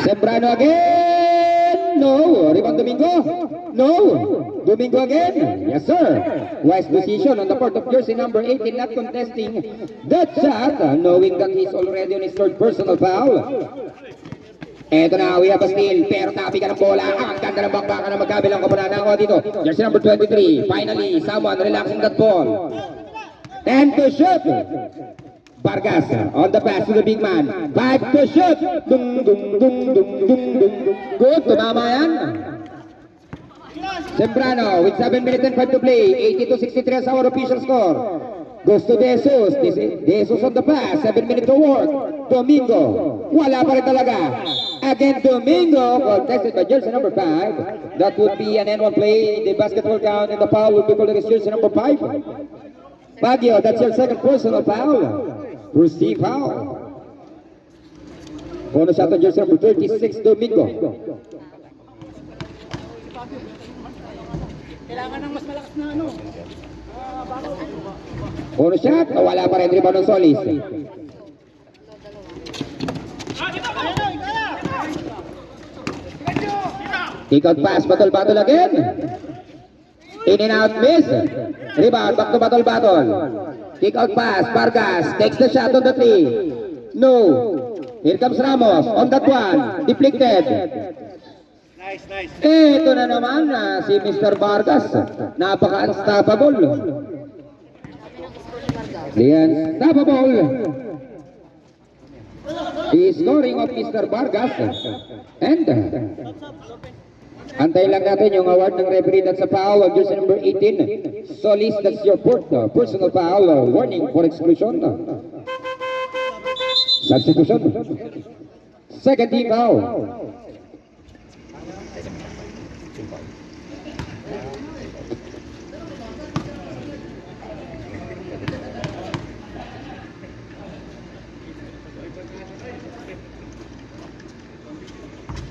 Sembrano again. No. Rebound Domingo. No. Domingo again. Yes, sir. Wise decision on the part of jersey number 18, not contesting that shot, knowing that he's already on his third personal foul. Eto na, we have a steal, pero tapi ka ng bola. Ang ganda ng bakbakan na magkabilang kapanana ko dito. Jersey number 23. Finally, someone relaxing that ball. And to shoot. Vargas on the pass to the big man. 5 to shoot. Dung. Good, tumama yan. Sembrano with 7 minutes and 5 to play. 82-63 as our official score. Goes to De Jesus. De Jesus on the pass. 7 minutes to work. Domingo. Wala pa rin talaga. Again, Domingo. Contested by jersey number 5. That would be an N1 play. The basketball count and the foul would be called against jersey number 5. Baguio, that's your second personal foul. Receive foul. Bonus shot on jersey number 36, Domingo. Kailangan ng mas malakas na ano. Bonus shot, wala pa rin. Rebound ng Solis. Kick out pass, battle again. In and out miss. Rebound, back to battle. Kick out pass, Vargas takes the shot on the 3. No. Here comes Ramos on that one. Deflected. Nice. Ito na naman si Mr. Vargas. Napaka-unstoppable. Unstoppable. The scoring of Mr. Vargas. And antayin lang natin yung award ng referee. That's a foul of jersey number 18. Solis, that's your fourth personal foul. Warning for exclusion. Substitution. Second team foul.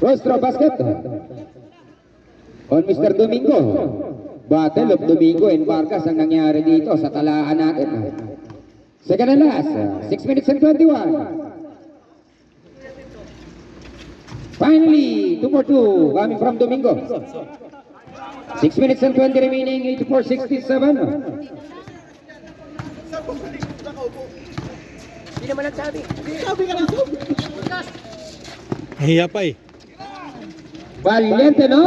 First throw basket on Mr. Domingo. Battle of Domingo and Vargas ang nangyari dito sa talaan natin. Second and last, 6 minutes and 21. Finally, 2 for 2 coming from Domingo. 6 minutes and 20 remaining, 84-67. Hindi naman ang sabi. Hiya pa eh. Valiente no.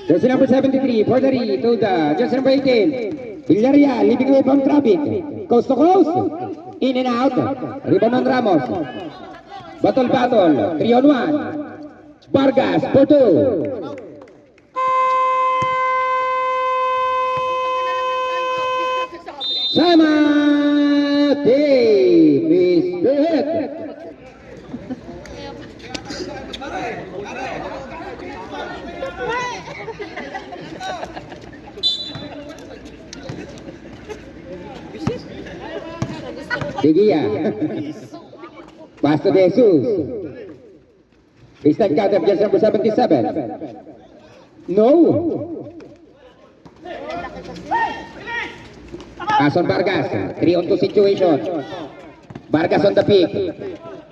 Jersey number 73, Portery to the jersey number 18. Villarreal leaving away from traffic. Coast to coast. In and out. Rebound on Ramos. Battle, 3 on 1. Vargas for 2. Sama team is hit. Digia. Pass to Jesus. Baseline cut of jersey number 77. No. Pass on Vargas. 3 on 2 situation. Vargas on the pick.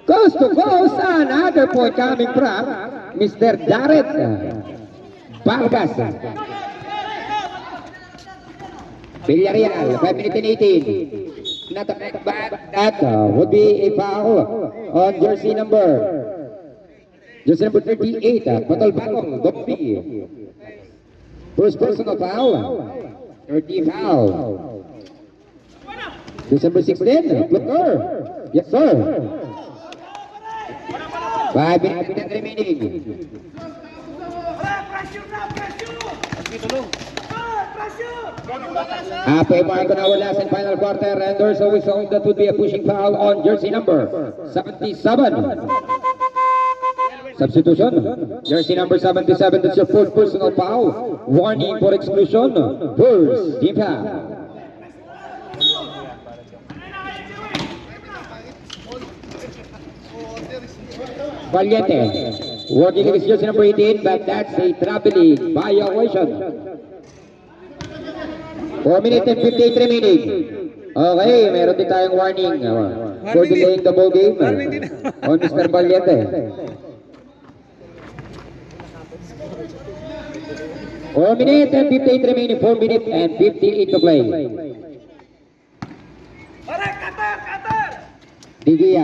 Coast to coast. Another point coming from Mr. Jared Vargas. Villarreal, 5 minutes and 18. Not a bad. That would be a foul on jersey number 38. Battle, Goppi. First personal foul. 30 foul. Jersey number 16. Flicker. Yes, sir. 5 minutes remaining. Halfway mark on our last and final quarter, and there's always sound that would be a pushing foul on jersey number 77. Substitution, jersey number 77, that's your fourth personal foul. Warning for exclusion. First team foul. Valiente, working against jersey number 18, but that's a traveling violation. 4 minutes and 58 remaining. Okay, meron din tayong warning for delaying the ball game on Mr. Valiente. 4 minutes and 58 remaining. 4 minutes and 58 to play. Digia,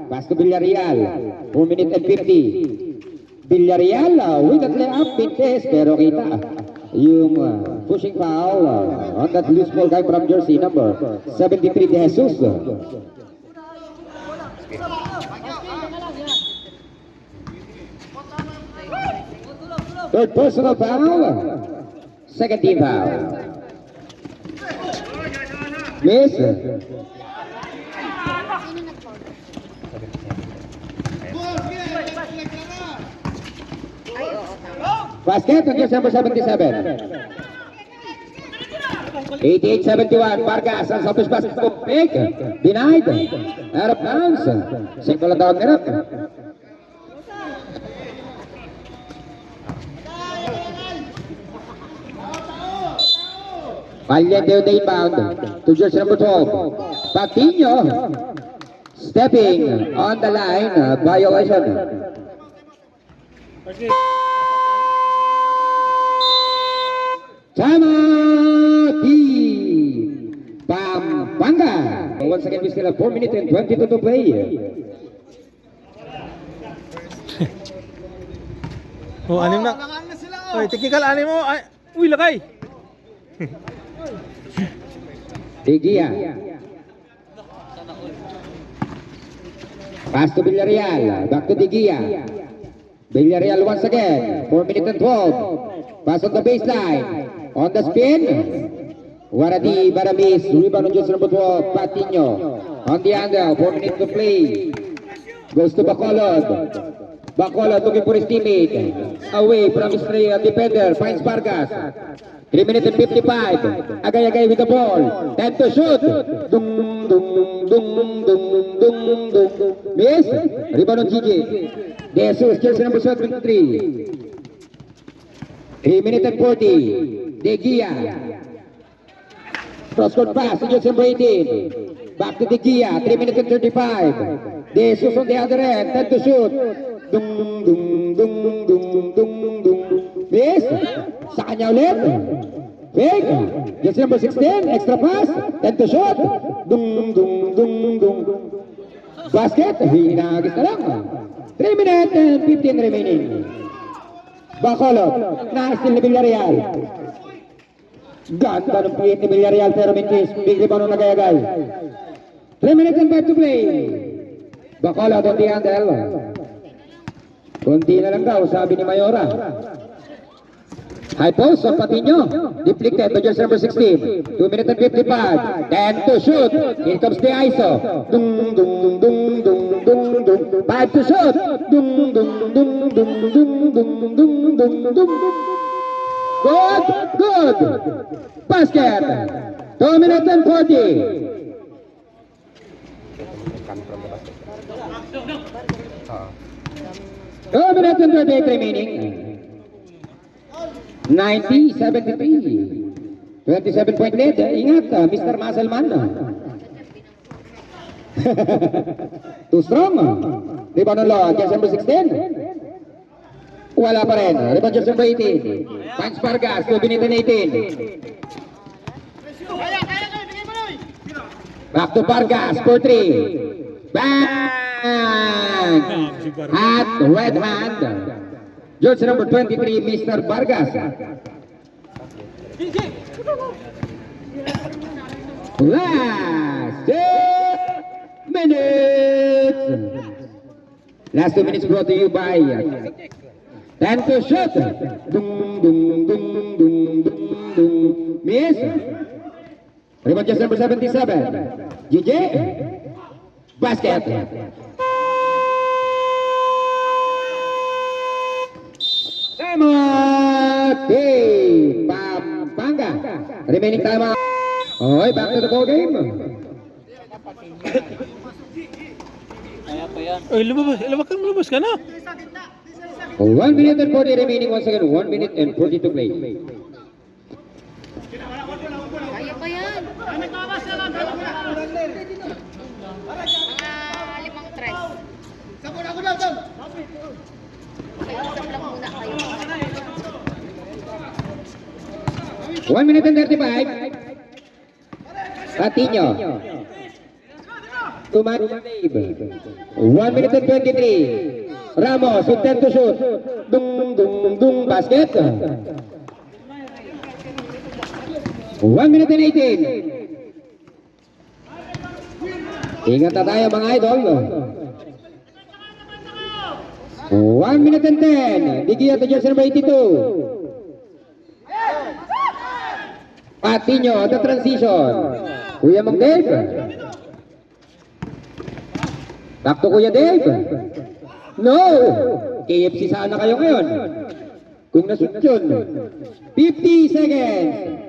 pass to Villarreal. 4 minutes and 50. Villarreal with that layup Pintes, pero kita yung pushing foul on that loose ball guy from jersey number 73, De Jesus. Third personal foul. Second team foul. Miss. Basket on jersey number 77. 88-71. Vargas ang selfish basket ko. Pick. Denied. Out of bounds. Simple ang tawag nila. Valiente on the inbound to jersey number 12. Patino stepping on the line. Violation. Sama di Pampanga. Once again, we still have 4 minutes and 22 to play. Oh, anim na. Oy, technical anim mo. Ay, uy, lagay. Digia. Pass to Villarreal. Back to Digia. Villarreal once again. 4 minutes and 12. Pass on the baseline. On the spin. Waradi Baramis. Rebound on jersey number 12. Patino. On the angle. 4 minutes to play. Goes to Bacolod. Bacolod looking for his teammate. Away from his defender. Finds Vargas. 3 minutes and 55. Agay-agay with the ball. Time to shoot. Dung, dung, dung, dung, dung, dung. Miss. Rebound on Gigi. De Jesus, jersey number 73. 3 minutes and 40. De Gia. Cross court pass to jersey number 18. Back to De Gia. 3 minutes and 35. De Jesus on the other end. 10 to shoot. Dung, dung, dung, dung, dung, dung. Miss. Sa kanya ulit. Fake. Jersey number 16. Extra pass. 10 to shoot. Dung, dung, dung, dung. Basket. Hinagis na lang. 3 minutes and 15 remaining. Bacolod. Na-steal ni Villarreal. Ganda ng piyit ni Villarreal pero mintis. Big rebound ng Nagayagay. 3 minutes and 5 to play. Bacolod on the handle. Kunti na lang daw, sabi ni Mayora. High post on Patino. Deflected to jersey number 16. 2 minutes and 55. 10 to shoot. Here comes the ISO. Dung, dung, dung, dung, dung, dung. 5 to shoot. Dung, dung, dung, dung, dung, dung, dung, dung, dung. Good, good. Basket. 2 minutes and 40. Two minutes and 38 remaining. 90-73. 27-point lead. Ingat, Mr. Muscleman. Too strong. Rebound on Law. Jersey number 16. Wala pa rin. Rebound jersey number 18. Punch Vargas. 2 minutes and 18. Back to Vargas for 3. Bang! At red hand. Jersey number 23, Mr. Vargas. Last 2 minutes. Last 2 minutes brought to you by 10 to shoot. Dung, dung, dung, dung, dung, dung. Miss. Rebound jersey number 77. GJ. Basket. Timeout. Hey, Pampanga. Remaining timeout. Okay, back to the ball game. Oy, lumabas ka na. 1 minute and 40 remaining once again. 1 minute and 40 to play. Kaya pa yan. Mga 5 tries. Okay, isang lang muna kayo. 1 minute and 35. Patino. Tumat Dave. 1 minute and 23. Ramos with 10 to shoot. Dung, dung, dung. Basket. 1 minute and 18. Ingat na tayo mga idol. 1 minute and 10. Digia to jersey number 82. Patino, the transition. Kuya Mang Dave. Back to Kuya Dave. No! KFC sana kayo ngayon. Kung nasut yun. 50 seconds.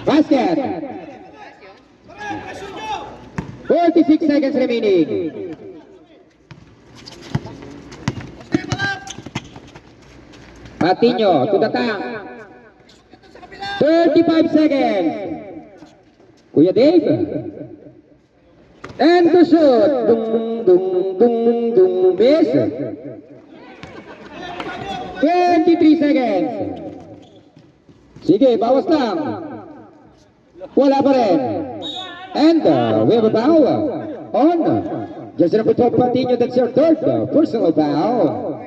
Basket. 46 seconds remaining. Patino to the tank. 35 seconds. Kuya Dave. And to shoot. Dung, dung, dung, dung. Miss. 23 seconds. Sige, bawas lang. Wala pa rin. And we have a foul on jersey number 12, Patino. That's your third personal foul.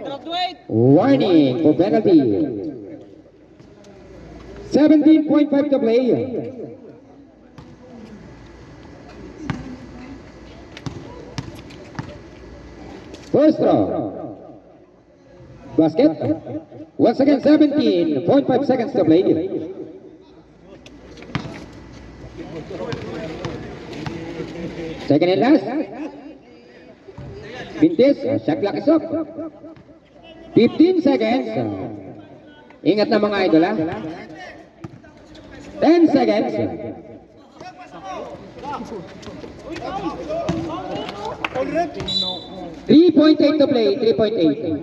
Warning for penalty. 17.5 to play. First throw. Basket. Once again, 17.5 seconds to play. Second and last. Vintage, shot clock is up. 15 seconds. Ingat na mga idol ha. 10 seconds. 3.8 to play, 3.8.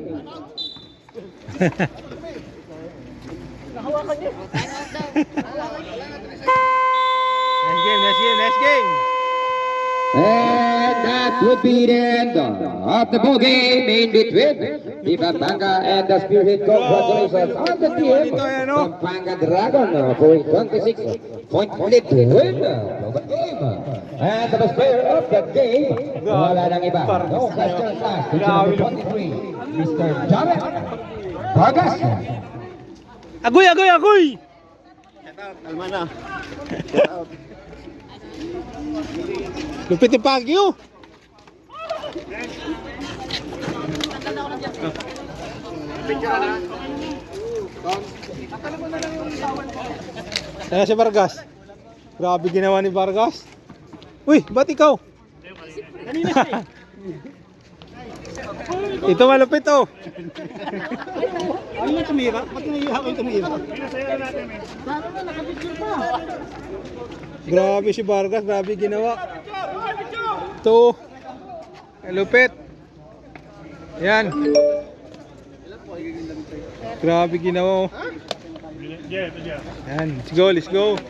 Time out daw. Nice game, nice game, nice game. And that would be the end of the ball game in between the Pampanga and the Spirit. Congratulations on the team from Pampanga Dragon for a 26-point lead win of the game. And the best player of the game, wala nang iba. No questions asked. It's number 23, Mr. Jared Vargas. Agoy, agoy, agoy! Kalma na. Lupit yung Pagyo! Ayan si Vargas. Grabe ginawa ni Vargas. Uy, ba't ikaw? Ito malupit oh. Ano na tumira? Ba't naiiyak ko yung tumira? Grabe si Vargas, grabe ginawa. Ito. Lupit. Yan. Grabe ginawa. Oh. Yan, let's go, let's go.